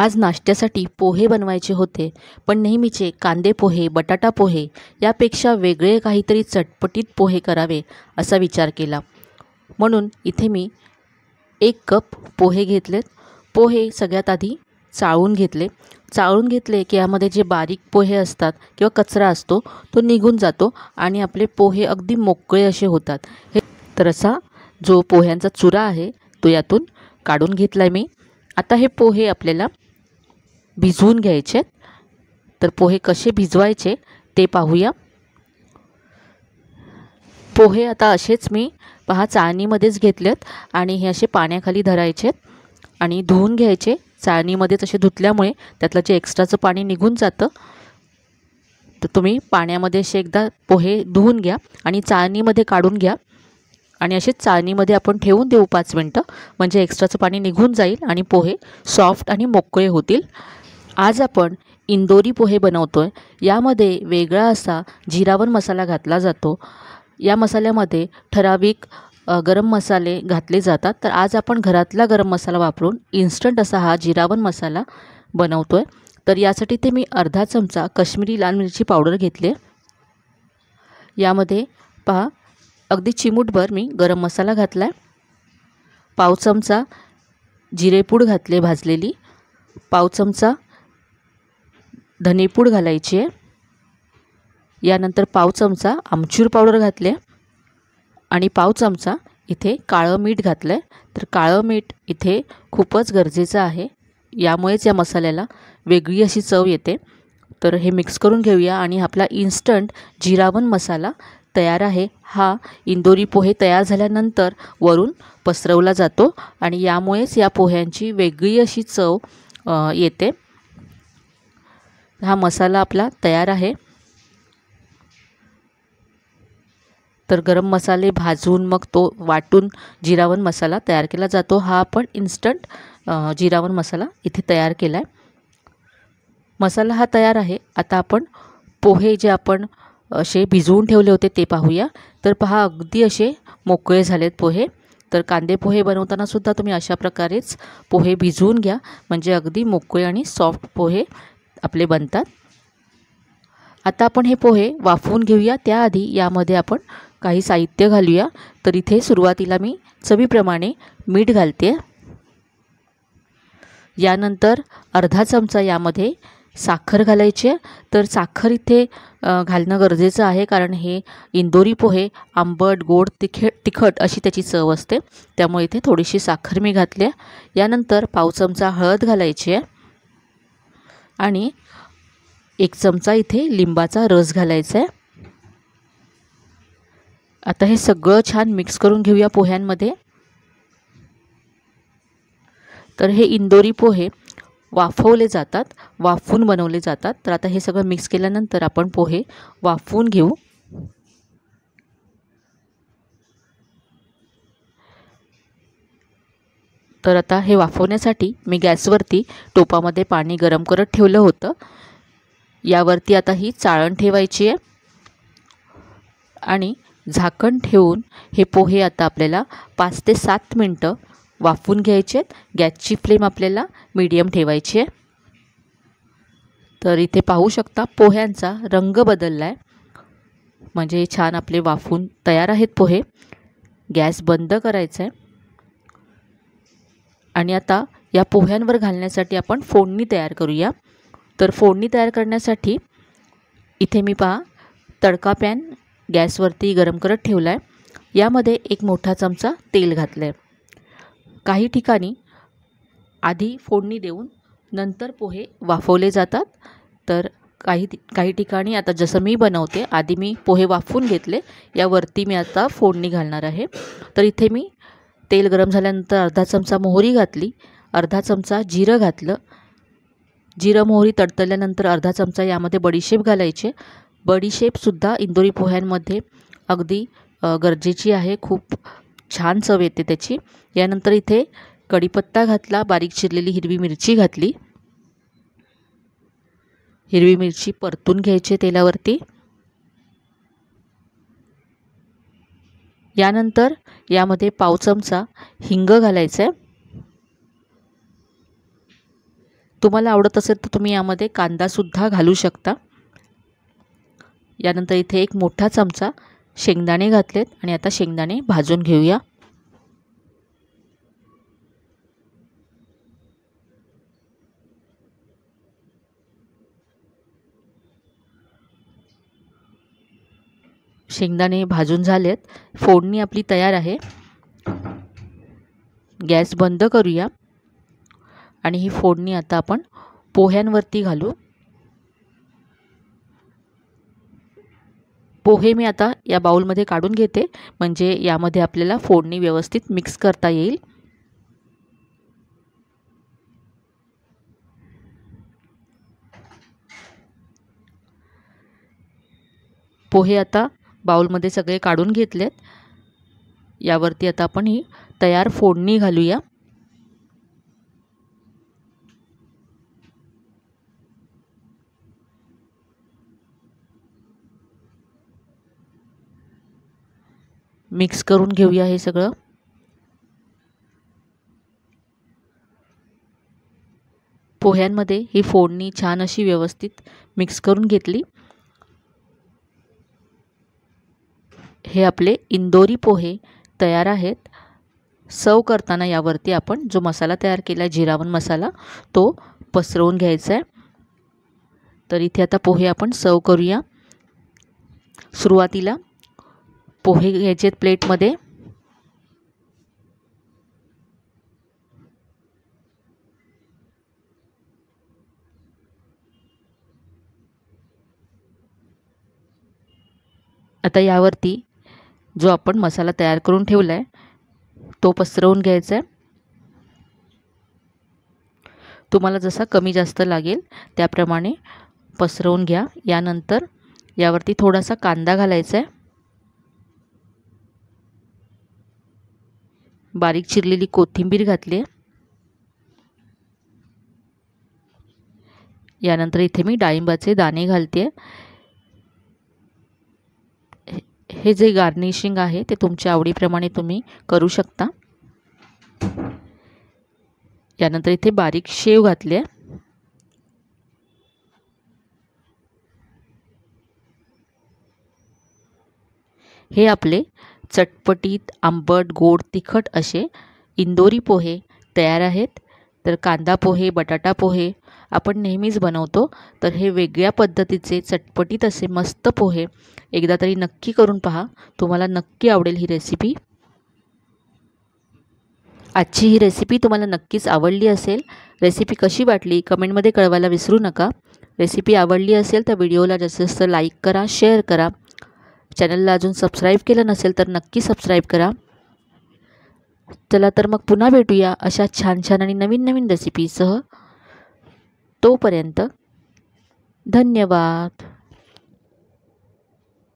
आज नाश्त्यासाठी पोहे बनवायचे होते, पण नेहमीचे कांदे पोहे, बटाटा पोहे यापेक्षा वेगळे काहीतरी चटपटीत पोहे करावे असा विचार केला. म्हणून इथे मी 1 कप पोहे घेतलेत. पोहे सगळ्यात आधी चाळून घेतले. चाळून घेतले की यामध्ये जे बारीक पोहे असतात किंवा कचरा असतो तो निघून जातो आणि आपले पोहे अगदी मोकळे असे होतात. तर असा जो पोह्यांचा चुरा आहे तो यातून काढून घेतला आहे मी. आता हे पोहे आपल्याला भिजवून घ्यायचे. तर पोहे कसे भिजवायचे ते पाहूया. पोहे आता असेच मी चाळणीमध्येच घेतलेत आणि हे असे पाण्याखाली धरायचे आणि धुवून घ्यायचे. चाळणीमध्येच असे धुतल्यामुळे त्यातलं जे एक्स्ट्राचं पाणी निघून जातं. तर तुम्ही पाण्यामध्ये असे एकदा पोहे धुवून घ्या आणि चाळणीमध्ये काढून घ्या आणि असेच चाळणीमध्ये आपण ठेवून देऊ 5 मिनटं, म्हणजे एक्स्ट्राचं पाणी निघून जाईल आणि पोहे सॉफ्ट आणि मोकळे होतील. आज आपण इंदोरी पोहे बनवतोय. यामध्ये वेगळा असा जिरावन मसाला घातला जातो. या मसाल्यामध्ये ठराविक गरम मसाले घातले जातात. तर आज आपण घरातला गरम मसाला वापरून इन्स्टंट असा हा जिरावन मसाला बनवतोय. तर यासाठी ते मी अर्धा चमचा काश्मीरी लाल मिरची पावडर घेतले. यामध्ये पहा अगदी चिमूटभर मी गरम मसाला घातला आहे. पाव चमचा जिरेपूड घातले भाजलेली. पाव चमचा धनेपूड घालायची आहे. यानंतर पाव चमचा आमचूर पावडर घातले आणि पाव चमचा इथे काळं मीठ घातलं आहे. तर काळं मीठ इथे खूपच गरजेचं आहे. यामुळेच या मसाल्याला वेगळी अशी चव येते. तर हे मिक्स करून घेऊया आणि आपला इन्स्टंट जिरावन मसाला तयार आहे. हा इंदोरी पोहे तयार झाल्यानंतर वरून पसरवला जातो आणि यामुळेच या पोह्यांची वेगळी अशी चव येते. हा मसाला आपला तयार आहे. तर गरम मसाले भाजून मग तो वाटून जिरावन मसाला तयार केला जातो. हा आपण इन्स्टंट जिरावन मसाला इथे तयार केला आहे. मसाला हा तयार आहे. आता आपण पोहे जे आपण असे भिजवून ठेवले होते ते पाहूया. तर पहा अगदी असे मोकळे झालेत पोहे. तर कांदे पोहे बनवताना सुद्धा तुम्ही अशा प्रकारेच पोहे भिजवून घ्या, म्हणजे अगदी मोकळे आणि सॉफ्ट पोहे आपले बनतात. आता आपण हे पोहे वाफवून घेऊया. त्याआधी यामध्ये आपण काही साहित्य घालूया. तर इथे सुरुवातीला मी चवीप्रमाणे मीठ घालते. यानंतर अर्धा चमचा यामध्ये साखर घालायची आहे. तर साखर इथे घालणं गरजेचं आहे, कारण हे इंदोरी पोहे आंबट गोड तिखट अशी त्याची चव असते. त्यामुळे इथे थोडीशी साखर मी घातली आहे. यानंतर पाव चमचा हळद घालायची आहे आणि 1 चमचा इथे लिंबाचा रस घालायचा आहे. आता हे सगळं छान मिक्स करून घेऊया पोह्यांमध्ये. तर हे इंदोरी पोहे वाफवले जातात, वाफवून बनवले जातात. तर आता हे सगळं मिक्स केल्यानंतर आपण पोहे वाफवून घेऊ. तर आता हे वाफवण्यासाठी मी गॅसवरती टोपामध्ये पाणी गरम करत ठेवलं होतं. यावरती आता ही चाळण ठेवायची आहे आणि झाकण ठेवून हे पोहे आता आपल्याला 5 ते 7 मिनटं वाफवून घ्यायचे आहेत. गॅसची फ्लेम आपल्याला मीडियम ठेवायची आहे. तर इथे पाहू शकता पोह्यांचा रंग बदलला आहे, म्हणजे छान आपले वाफवून तयार आहेत पोहे. गॅस बंद करायचा आहे आणि आता या पोह्यांवर घालण्यासाठी आपण फोडणी तयार करूया. तर फोडणी तयार करण्यासाठी इथे मी तडका पॅन गॅसवरती गरम करत ठेवला आहे. यामध्ये 1 मोठा चमचा तेल घातलं आहे. काही ठिकाणी आधी फोडणी देऊन नंतर पोहे वाफवले जातात. तर काही ठिकाणी आता जसं मी बनवते, आधी मी पोहे वाफवून घेतले, यावरती मी आता फोडणी घालणार आहे. तर इथे मी तेल गरम झाल्यानंतर अर्धा चमचा मोहरी घातली, अर्धा चमचा जिरं घातलं. जिरं मोहरी तडतडल्यानंतर अर्धा चमचा यामध्ये बडीशेप घालायचे. बडीशेपसुद्धा इंदोरी पोह्यांमध्ये अगदी गरजेची आहे, खूप छान चव येते त्याची. यानंतर इथे कढीपत्ता घातला, बारीक चिरलेली हिरवी मिरची घातली. हिरवी मिरची परतून घ्यायची तेलावरती. यानंतर यामध्ये पाव चमचा हिंग घालायचं आहे. तुम्हाला आवडत असेल तर तुम्ही यामध्ये कांदासुद्धा घालू शकता। यानंतर इथे एक मोठा चमचा शेंगदाणे घातलेत आणि आता शेंगदाणे भाजून घेऊया। शेंगदाणे भाजून झालेत, फोडणी आपली तयार आहे। गॅस बंद करूया आणि ही फोडणी आता आपण पोह्यांवरती घालू। पोहे मी आता या बाउलमध्ये काढून घेते, म्हणजे यामध्ये आपल्याला फोडणी व्यवस्थित मिक्स करता येईल। पोहे आता बाउलमध्ये सगळे काढून घेतलेत। यावरती आता आपण ही तयार फोडणी घालूया। मिक्स करून घेऊया हे सगळं। पोह्यांमध्ये ही फोडणी छान अशी व्यवस्थित मिक्स करून घेतली। हे आपले इंदोरी पोहे तयार आहेत। सर्व करताना यावरती आपण जो मसाला तयार केला जिरावन मसाला तो पसरवून घ्यायचा आहे। तर इथे आता पोहे आपण सर्व करूया। सुरुवातीला पोहे घ्यायचे प्लेटमध्ये। आता यावरती जो आपण मसाला तयार करून ठेवला आहे तो पसरवून घ्यायचा आहे। तुम्हाला जसा कमी जास्त लागेल त्याप्रमाणे पसरवून घ्या। यानंतर यावरती थोडासा कांदा घालायचा आहे, बारीक चिरलेली कोथिंबीर घातली आहे। यानंतर इथे मी डाळिंबाचे दाणे घालते। हे जे गार्निशिंग आहे ते तुमच्या आवडीप्रमाणे तुम्ही करू शकता। यानंतर इथे बारीक शेव घातली आहे। हे आपले चटपटीत आंबट गोड तिखट असे इंदोरी पोहे तयार आहेत। तर कांदा पोहे, बटाटा पोहे आपण नेहमीच बनवतो, तर हे वेगळ्या पद्धतीचे चटपटीत असे मस्त पोहे एकदा तरी नक्की करून पहा। तुम्हाला नक्की आवडेल ही रेसिपी। आजची ही रेसिपी तुम्हाला नक्कीच आवडली असेल। रेसिपी कशी वाटली कमेंटमध्ये कळवायला विसरू नका। रेसिपी आवडली असेल तर व्हिडिओला जास्तीत जास्त लाईक करा, शेअर करा। चॅनलला अजून सबस्क्राईब केलं नसेल तर नक्की सबस्क्राईब करा। चला तर मग पुन्हा भेटूया अशा छान छान आणि नवीन नवीन रेसिपीसह। तोपर्यंत धन्यवाद।